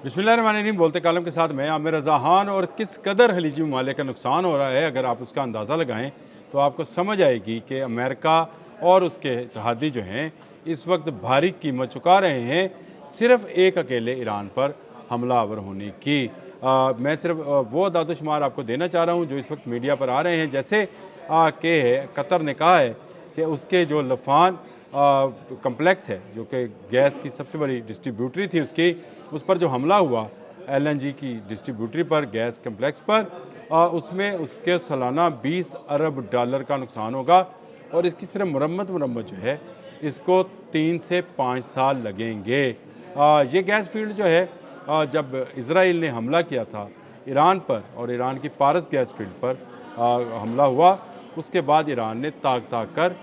बिस्मिल्लाहिर्रहमानिर्रहीम। बोलते कालम के साथ मैं आमिर रज़ा खान। और किस कदर खलीजी ममालिक का नुकसान हो रहा है, अगर आप उसका अंदाज़ा लगाएं तो आपको समझ आएगी कि अमेरिका और उसके इत्तहादी जो हैं इस वक्त भारी कीमत चुका रहे हैं सिर्फ़ एक अकेले ईरान पर हमलावर होने की। मैं सिर्फ वो अदाद-ओ-शुमार आपको देना चाह रहा हूँ जो इस वक्त मीडिया पर आ रहे हैं, जैसे कि कतर ने कहा है कि उसके जो लफान कम्प्लेक्स है, जो कि गैस की सबसे बड़ी डिस्ट्रीब्यूटरी थी उसकी, उस पर जो हमला हुआ एलएनजी की डिस्ट्रीब्यूटरी पर, गैस कम्प्लेक्स पर, उसमें उसके सालाना 20 अरब डॉलर का नुकसान होगा। और इसकी सिर्फ मरम्मत जो है इसको 3 से 5 साल लगेंगे। ये गैस फील्ड जो है, जब इसराइल ने हमला किया था ईरान पर और ईरान की पारस गैस फील्ड पर हमला हुआ, उसके बाद ईरान ने ताक कर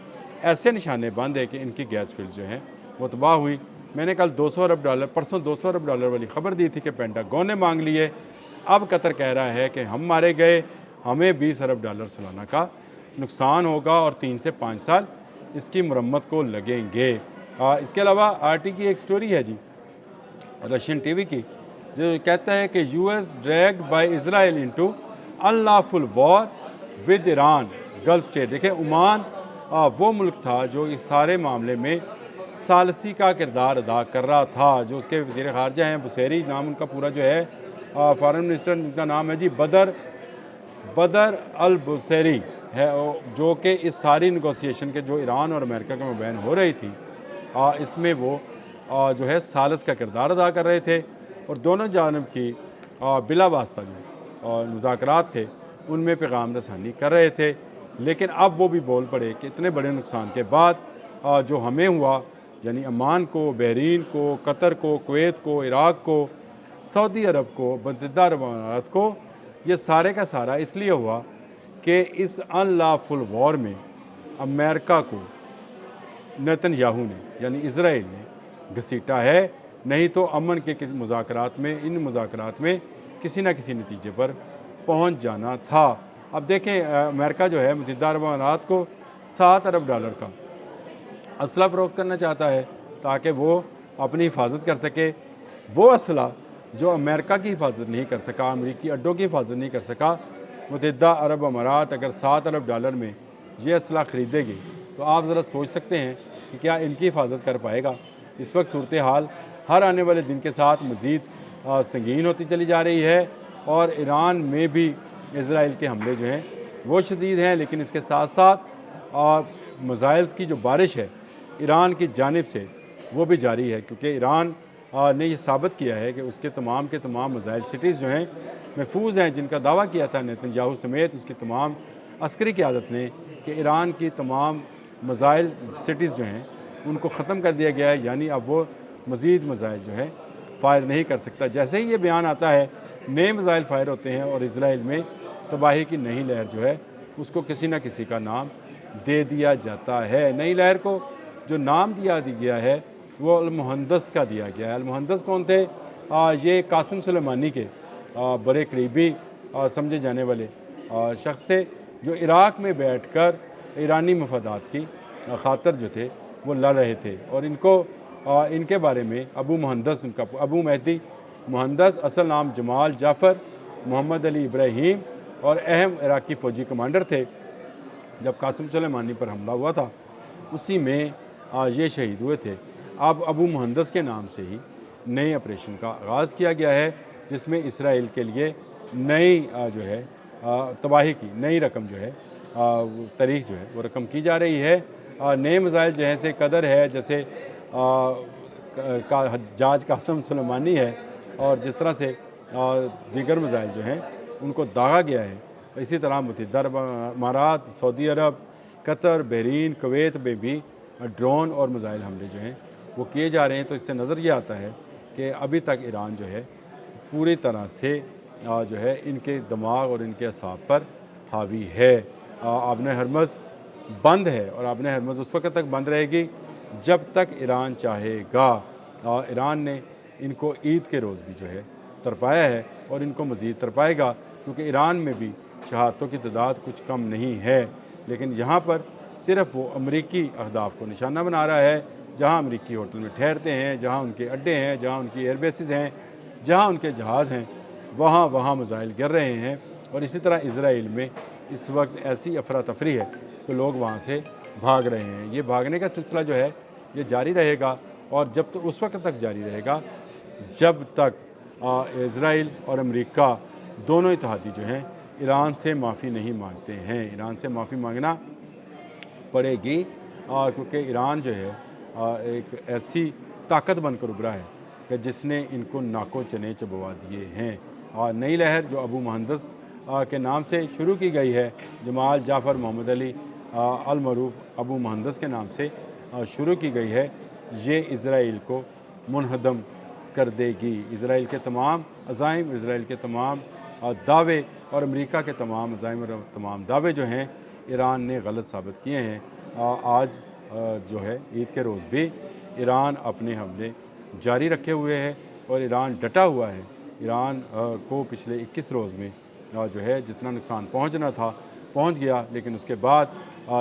ऐसे निशाने बांधे कि इनकी गैस फील्ड जो हैं वो तबाह हुई। मैंने कल 200 अरब डॉलर, परसों 200 अरब डॉलर वाली खबर दी थी कि पेंटागन ने मांग लिए। अब कतर कह रहा है कि हम मारे गए, हमें 20 अरब डॉलर सालाना का नुकसान होगा और 3 से 5 साल इसकी मरम्मत को लगेंगे। इसके अलावा आरटी की एक स्टोरी है जी, रशियन टीवी की, जो कहता है कि US dragged by Israel into unlawful war with Iran gulf state. देखिए, ओमान वो मुल्क था जो इस सारे मामले में सालसी का किरदार अदा कर रहा था। जो उसके वज़ीर ख़ारजा हैं, बुसैरी नाम उनका पूरा जो है, फॉरेन मिनिस्टर उनका नाम है जी बदर अल बुसैरी है, जो कि इस सारी नेगोशिएशन के जो ईरान और अमेरिका के मबैन हो रही थी, इसमें वो जो है सालस का किरदार अदा कर रहे थे। और दोनों जानब की बिला वास्ता जो मुज़ाकरात थे उनमें पैगाम रसानी कर रहे थे। लेकिन अब वो भी बोल पड़े कि इतने बड़े नुकसान के बाद जो हमें हुआ, यानी अमान को, बहरीन को, कतर को, कुवैत को, इराक़ को, सऊदी अरब को, मुत्तहिदा अरब अमारात को, ये सारे का सारा इसलिए हुआ कि इस अनलॉफुल वॉर में अमेरिका को नेतन्याहू ने, यानी इसराइल ने घसीटा है। नहीं तो अमन के किसी मुज़ाकरात में, इन मुज़ाकरात में किसी न किसी नतीजे पर पहुंच जाना था। अब देखें, अमेरिका जो है मुत्तहिदा अरब अमारात को 7 अरब डॉलर का असला फ़रोख्त करना चाहता है ताकि वो अपनी हिफाजत कर सके। वो असला जो अमेरिका की हिफाजत नहीं कर सका, अमरीकी अड्डों की हिफाजत नहीं कर सका, मुत्तहिदा अरब अमारात अगर 7 अरब डॉलर में ये असला ख़रीदेगी तो आप ज़रा सोच सकते हैं कि क्या इनकी हिफाजत कर पाएगा। इस वक्त सूरत हाल हर आने वाले दिन के साथ मज़ीद संगीन होती चली जा रही है और ईरान में भी इसराइल के हमले जो हैं वो शदीद हैं। लेकिन इसके साथ साथ मिसाइल्स की जो बारिश है ईरान की जानिब से वो भी जारी है, क्योंकि ईरान ने ये साबित किया है कि उसके तमाम के तमाम मिसाइल सिटीज़ जो हैं महफूज हैं, जिनका दावा किया था नेतन्याहू समेत उसकी तमाम अस्करी क़यादत ने कि ईरान की तमाम मिसाइल सिटीज़ जो हैं उनको ख़त्म कर दिया गया है, यानी अब वो मज़ीद मिसाइल जो है फ़ायर नहीं कर सकता। जैसे ही ये बयान आता है नए मिसाइल फ़ायर होते हैं और इसराइल में तबाही की नई लहर जो है उसको किसी न किसी का नाम दे दिया जाता है। नई लहर को जो नाम दिया गया है वो अल-मुहंदस का दिया गया है। अल-मुहंदस कौन थे? ये कासिम सुलेमानी के बड़े करीबी समझे जाने वाले शख्स थे, जो इराक़ में बैठकर ईरानी मफादात की खातर जो थे वो लड़ रहे थे। और इनके बारे में अबू मुहंदस, उनका अबू मेहदी मुहंदस, असल नाम जमाल जाफ़र मोहम्मद अली इब्राहीम, और अहम इराक़ी फ़ौजी कमांडर थे। जब कासिम सुलेमानी पर हमला हुआ था उसी में ये शहीद हुए थे। अब अबू मुहंदस के नाम से ही नए ऑपरेशन का आगाज़ किया गया है, जिसमें इसराइल के लिए नई जो है तबाही की नई रकम जो है तारीख जो है वो रकम की जा रही है। नए मिसाइल जैसे कदर है, जैसे जहाज कासिम सुलेमानी है, और जिस तरह से दीगर मिसाइल जो हैं उनको दागा गया है, इसी तरह मुत्तहिदा अरब अमारात, सऊदी अरब, कतर, बहरीन, कुवैत में भी ड्रोन और मिसाइल हमले जो हैं वो किए जा रहे हैं। तो इससे नज़र ये आता है कि अभी तक ईरान जो है पूरी तरह से जो है इनके दिमाग और इनके असाब पर हावी है। आबने हरमज़ बंद है और आबने हरमज़ उस वक्त तक बंद रहेगी जब तक ईरान चाहेगा। ईरान ने इनको ईद के रोज़ भी जो है तरपाया है और इनको मज़ीद तरपाएगा, क्योंकि ईरान में भी शहादतों की तादाद कुछ कम नहीं है। लेकिन यहाँ पर सिर्फ़ वो अमरीकी अहदाफ़ को निशाना बना रहा है, जहाँ अमरीकी होटल में ठहरते हैं, जहाँ उनके अड्डे हैं, जहाँ उनकी एयर बेसिस हैं, جہاں ان کے جہاز ہیں وہاں میزائل گر رہے ہیں، اور اسی طرح اسرائیل میں اس وقت ایسی افراتفری ہے کہ لوگ وہاں سے بھاگ رہے ہیں۔ یہ بھاگنے کا سلسلہ جو ہے یہ جاری رہے گا، اور جب تو اس وقت تک جاری رہے گا جب تک اسرائیل اور امریکہ دونوں اتحادی جو ہیں ایران سے معافی نہیں مانگتے ہیں۔ ایران سے معافی مانگنا پڑے گی، کیونکہ ایران جو ہے ایک ایسی طاقت بن کر ابھرا ہے کہ جس نے ان کو ناکو چنے چبوا دیے ہیں۔ اور نئی لہر جو ابو مہندس کے نام سے شروع کی گئی ہے، جمال جعفر محمد علی المعروف ابو مہندس کے نام سے شروع کی گئی ہے، یہ اسرائیل کو منہدم کر دے گی۔ اسرائیل کے تمام عزائم، اسرائیل کے تمام دعوے اور امریکہ کے تمام عزائم اور تمام دعوے جو ہیں ایران نے غلط ثابت کیے ہیں۔ آج جو ہے عید کے روز بھی ایران اپنے حملے جاری رکھے ہوئے ہے، اور ایران ڈٹا ہوا ہے۔ ایران کو پچھلے 21 روز میں جو ہے جتنا نقصان پہنچنا تھا پہنچ گیا، لیکن اس کے بعد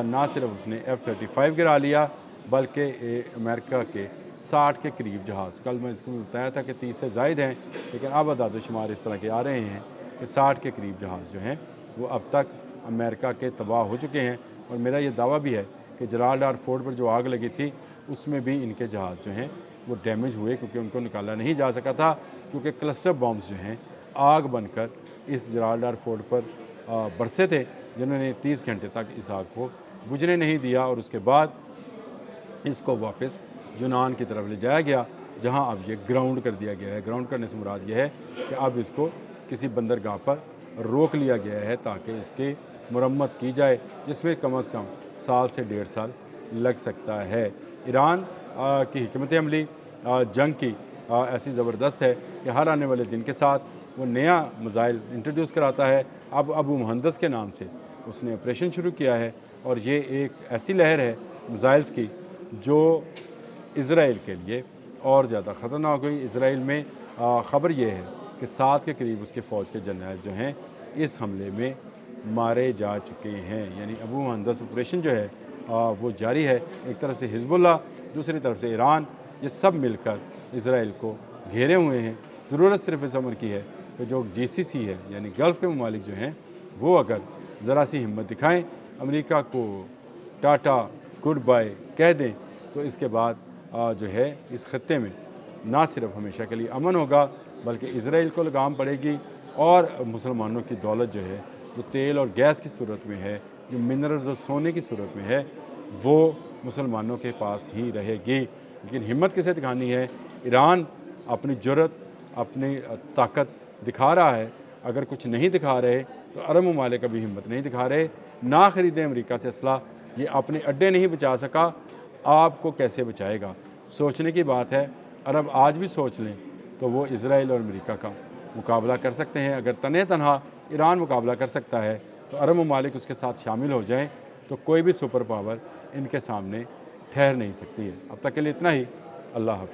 نہ صرف اس نے F-35 گرا لیا بلکہ امریکہ کے 60 کے قریب جہاز، کل میں اس کو بتایا تھا کہ 30 سے زائد ہیں، لیکن اب اعداد و شمار اس طرح کے آ رہے ہیں کہ 60 کے قریب جہاز جو ہیں وہ اب تک امریکہ کے تباہ ہو چکے ہیں۔ اور میرا یہ دعویٰ بھی ہے کہ جرالڈار فورٹ پر جو آگ لگی تھی اس میں بھی ان کے جہاز جو ہیں وہ ڈیمیج ہوئے، کیونکہ ان کو نکالا نہیں جا سکا تھا، کیونکہ کلسٹر بامز جو ہیں آگ بن کر اس جرالڈار فورٹ پر برسے تھے، جنہوں نے 30 گھنٹے تک اس آگ کو بجھنے نہیں دیا، اور اس کے بعد اس کو واپس یونان کی طرف لے جایا گیا، جہاں اب یہ گراؤنڈ کر دیا گیا ہے۔ گراؤنڈ کرنے سے مراد یہ ہے کہ اب اس کو کسی بندرگاہ پر روک لیا گیا ہے تاکہ اس کی مرمت کی جائے، جس میں کم از کم 1 سال سے 1.5 سال لگ سکتا ہے۔ ایران کی حکمت عملی جنگ کی ایسی زبردست ہے کہ ہر آنے والے دن کے ساتھ وہ نیا میزائل انٹروڈیوس کراتا ہے۔ اب ابو مہندس کے نام سے اس نے آپریشن شروع کیا ہے، اور یہ ایک ایسی لہر ہے میزائلز کی جو اسرائیل کے لیے اور زیادہ خطرناک ہوئی۔ اسرائیل میں خبر یہ ہے کہ 7 کے قریب اس کے فوج کے جرنیل جو ہیں اس حملے میں مارے جا چکے ہیں۔ یعنی ابو مہندس آپریشن جو ہے وہ جاری ہے، ایک طرف سے حزب اللہ، دوسری طرف سے ایران، یہ سب مل کر اسرائیل کو گھیرے ہوئے ہیں۔ ضرورت صرف اس امر کی ہے کہ جو GCC ہے یعنی گلف کے ممالک جو ہیں وہ اگر ذرا سی ہمت دکھائیں، امریکہ کو ٹاٹا گڈ بائے کہہ دیں، تو اس کے بعد جو ہے اس خطے میں نہ صرف ہمیشہ کے لیے امن ہوگا بلکہ اسرائیل کو لگام پڑے گی، اور مسلمانوں کی دولت جو ہے، جو تیل اور گیس کی صورت میں ہے، جو منرلز اور سونے کی صورت میں ہے، وہ مسلمانوں کے پاس ہی رہے گی۔ لیکن ہمت کسے دکھانی ہے؟ ایران اپنی جرت، اپنی طاقت دکھا رہا ہے۔ اگر کچھ نہیں دکھا رہے تو عرب ممالک کبھی ہمت نہیں دکھا رہے۔ نہ خریدیں امریکہ سے اسلحہ، یہ اپنے اڈے نہیں بچا سکا، آپ کو کیسے بچائے گا؟ سوچنے کی بات ہے۔ عرب آج بھی سوچ لیں تو وہ اسرائیل اور امریکہ کا مقابلہ کر سکتے ہیں۔ اگر تنہا ایران مقابلہ کر سکتا ہے تو عرب ممالک اس کے ساتھ شامل ہو جائیں تو کوئی بھی سپر پاور ان کے سامنے ٹھہر نہیں سکتی ہے۔ اب تک کے لیے اتنا ہی۔ اللہ حافظ۔